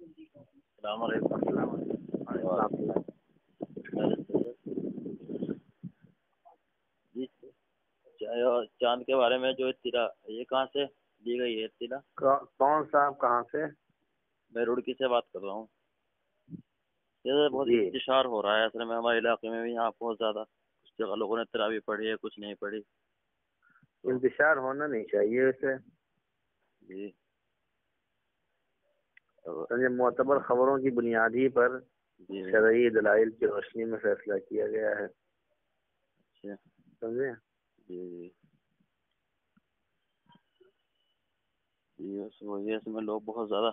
السلام علیکم. جی چاند کے بارے میں جو اطلاع یہ کہاں سے دی گئی ہے اطلاع؟ کون صاحب کہاں سے؟ میں رڑکی سے بات کر رہا ہوں. یہ بہت انتشار ہو رہا ہے اصل میں ہمارے علاقے میں بھی. یہاں بہت زیادہ کچھ جگہ لوگوں نے تراویح پڑھی ہے, کچھ نہیں پڑھی. انتشار ہونا نہیں چاہیے ویسے. جی معتبر خبروں کی بنیادی پر شرعی دلائل کی روشنی میں فیصلہ کیا گیا ہے. اچھا سمجھے؟ جی جی وہی اس میں لوگ بہت زیادہ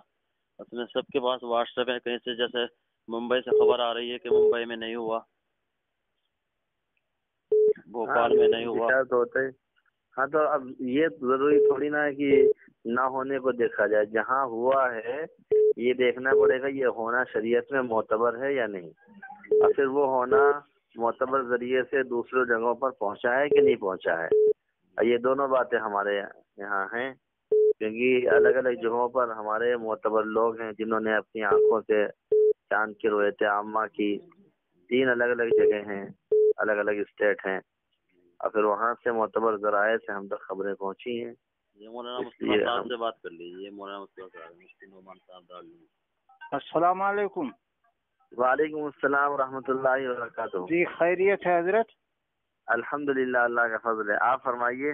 اصل میں سب کے پاس واٹس ایپ ہے. کہیں سے جیسے ممبئی سے خبر آ رہی ہے کہ ممبئی میں نہیں ہوا, بھوپال میں نہیں ہوا. ہاں تو اب یہ ضروری تھوڑی نا ہے کہ نہ ہونے کو دیکھا جائے. جہاں ہوا ہے یہ دیکھنا پڑے گا یہ ہونا شریعت میں معتبر ہے یا نہیں, اور پھر وہ ہونا معتبر ذریعے سے دوسرے جگہوں پر پہنچا ہے کہ نہیں پہنچا ہے. یہ دونوں باتیں ہمارے یہاں ہیں, کیونکہ الگ الگ جگہوں پر ہمارے معتبر لوگ ہیں جنہوں نے اپنی آنکھوں سے چاند کی رؤیت عامہ کی. 3 الگ الگ جگہ ہیں, الگ الگ اسٹیٹ ہیں, اور پھر وہاں سے معتبر ذرائع سے ہم تک خبریں پہنچی ہیں. یہ مولانا مفتی صاحب سے بات کر لیجیے. مولانا مفتی نعمان صاحب دارالعلوم. السلام علیکم. وعلیکم السلام ورحمۃ اللہ وبرکاتہ. جی خیریت ہے حضرت؟ الحمدللہ اللہ کا فضل ہے. آپ فرمائیے.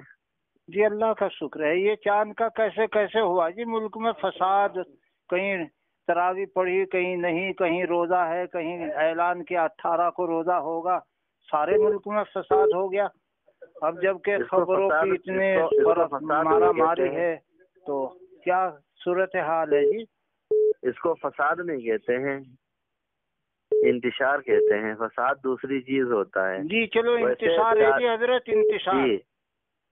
جی اللہ کا شکر ہے. یہ چاند کا کیسے ہوا جی؟ ملک میں فساد, کہیں تراویح پڑھی کہیں نہیں, کہیں روزہ ہے کہیں اعلان کیا 18 کو روزہ ہوگا. سارے ملک میں فساد ہو گیا. اب جب کہ خبروں کی اتنے مارا ماری ہے تو کیا صورت حال ہے جی؟ اس کو فساد نہیں کہتے ہیں, انتشار کہتے ہیں. فساد دوسری چیز ہوتا ہے. جی چلو انتشار ہے جی حضرت, انتشار.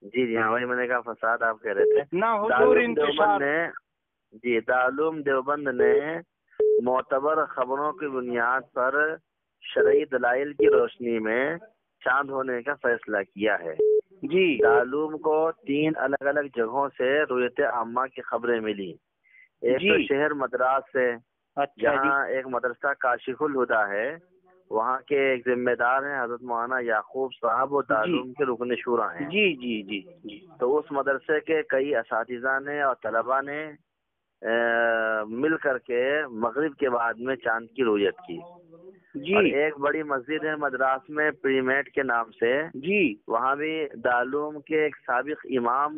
جی ہاں وہی میں نے کہا فساد آپ کہہ رہے تھے. نہ حضور انتشار. جی دارالعلوم دیوبند نے معتبر خبروں کی بنیاد پر شرعی دلائل کی روشنی میں چاند ہونے کا فیصلہ کیا ہے. جی دارالعلوم کو 3 الگ الگ جگہوں سے رؤیت عامہ کی خبریں ملی. ایک تو شہر مدراس سے, جہاں ایک مدرسہ کاشف الہدا ہے, وہاں کے ایک ذمہ دار ہیں حضرت مانا یعقوب صاحب, وہ دارالعلوم کے رکن شورا ہیں. جی جی جی جی. تو اس مدرسے کے کئی اساتذہ نے اور طلباء نے مل کر کے مغرب کے بعد میں چاند کی رؤیت کی. جی اور ایک بڑی مسجد ہے مدراس میں پریمیٹ کے نام سے, جی وہاں بھی دارالعلوم کے ایک سابق امام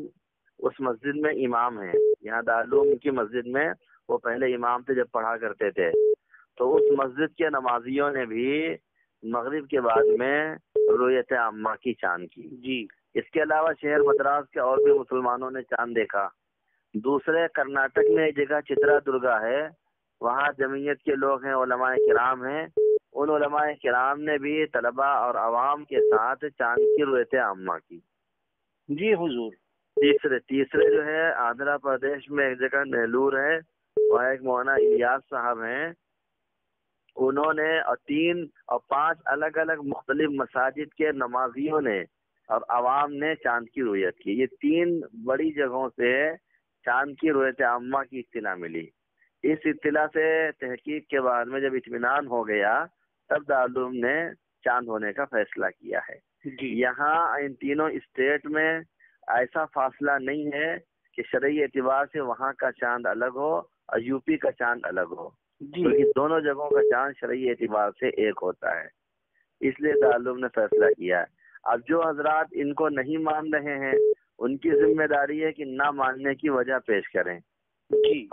اس مسجد میں امام ہیں. یہاں دارالعلوم کی مسجد میں وہ پہلے امام تھے جب پڑھا کرتے تھے. تو اس مسجد کے نمازیوں نے بھی مغرب کے بعد میں رؤیت عامہ کی چاند کی. جی اس کے علاوہ شہر مدراس کے اور بھی مسلمانوں نے چاند دیکھا. دوسرے کرناٹک میں ایک جگہ چترا درگا ہے, وہاں جمعیت کے لوگ ہیں, علماء کرام ہیں. ان علماء کرام نے بھی طلباء اور عوام کے ساتھ چاند کی رؤیت عامہ کی. جی حضور. تیسرے جو ہے آندھرا پردیش میں ایک جگہ نیلور ہے, وہاں ایک مولانا الیاس صاحب ہیں, انہوں نے اور 3 اور 5 الگ الگ مختلف مساجد کے نمازیوں نے اور عوام نے چاند کی رؤیت کی. یہ 3 بڑی جگہوں سے چاند کی رؤیت عامہ کی اطلاع ملی. اس اطلاع سے تحقیق کے بعد میں جب اطمینان ہو گیا تب دارالعلوم نے چاند ہونے کا فیصلہ کیا ہے. یہاں ان تینوں اسٹیٹ میں ایسا فاصلہ نہیں ہے کہ شرعی اعتبار سے وہاں کا چاند الگ ہو اور یو پی کا چاند الگ ہو, بلکہ دونوں جگہوں کا چاند شرعی اعتبار سے ایک ہوتا ہے. اس لیے دارالعلوم نے فیصلہ کیا ہے. اب جو حضرات ان کو نہیں مان رہے ہیں ان کی ذمہ داری ہے کہ نہ ماننے کی وجہ پیش کریں.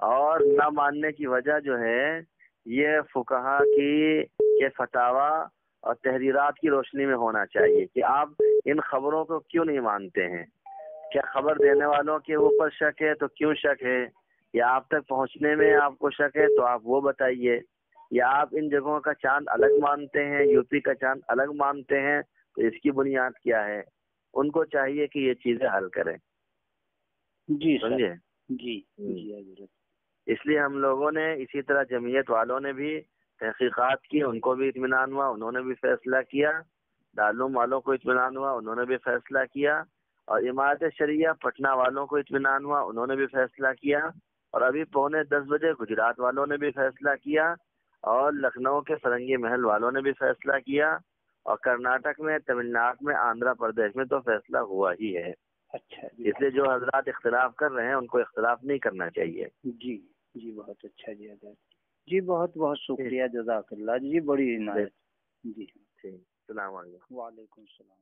اور نہ ماننے کی وجہ جو ہے یہ فقہا کے فتاوی اور تحریرات کی روشنی میں ہونا چاہیے کہ آپ ان خبروں کو کیوں نہیں مانتے ہیں. کیا خبر دینے والوں کے اوپر شک ہے تو کیوں شک ہے, یا آپ تک پہنچنے میں آپ کو شک ہے تو آپ وہ بتائیے, یا آپ ان جگہوں کا چاند الگ مانتے ہیں, یو پی کا چاند الگ مانتے ہیں, تو اس کی بنیاد کیا ہے. ان کو چاہیے کہ یہ چیزیں حل کریں. جی سمجھے؟ جی. اس لیے ہم لوگوں نے اسی طرح جمعیت والوں نے بھی تحقیقات کی, ان کو بھی اطمینان ہوا, انہوں نے بھی فیصلہ کیا. دارالعلوم والوں کو اطمینان ہوا, انہوں نے بھی فیصلہ کیا. اور امارت شریعہ پٹنہ والوں کو اطمینان ہوا, انہوں نے بھی فیصلہ کیا. اور ابھی 9:45 بجے گجرات والوں نے بھی فیصلہ کیا، اور لکھنؤ کے فرنگی محل والوں نے بھی فیصلہ کیا، اور کرناٹک میں، تمل ناڈو میں، آندھرا پردیش میں تو فیصلہ ہوا ہی ہے۔ اچھا اس لیے جو حضرات اختلاف کر رہے ہیں ان کو اختلاف نہیں کرنا چاہیے۔ جی جی، بہت اچھا جی حضرت جی، بہت بہت شکریہ، جزاک اللہ جی، بڑی عنایت جی۔ ٹھیک، السلام علیکم۔ وعلیکم السلام۔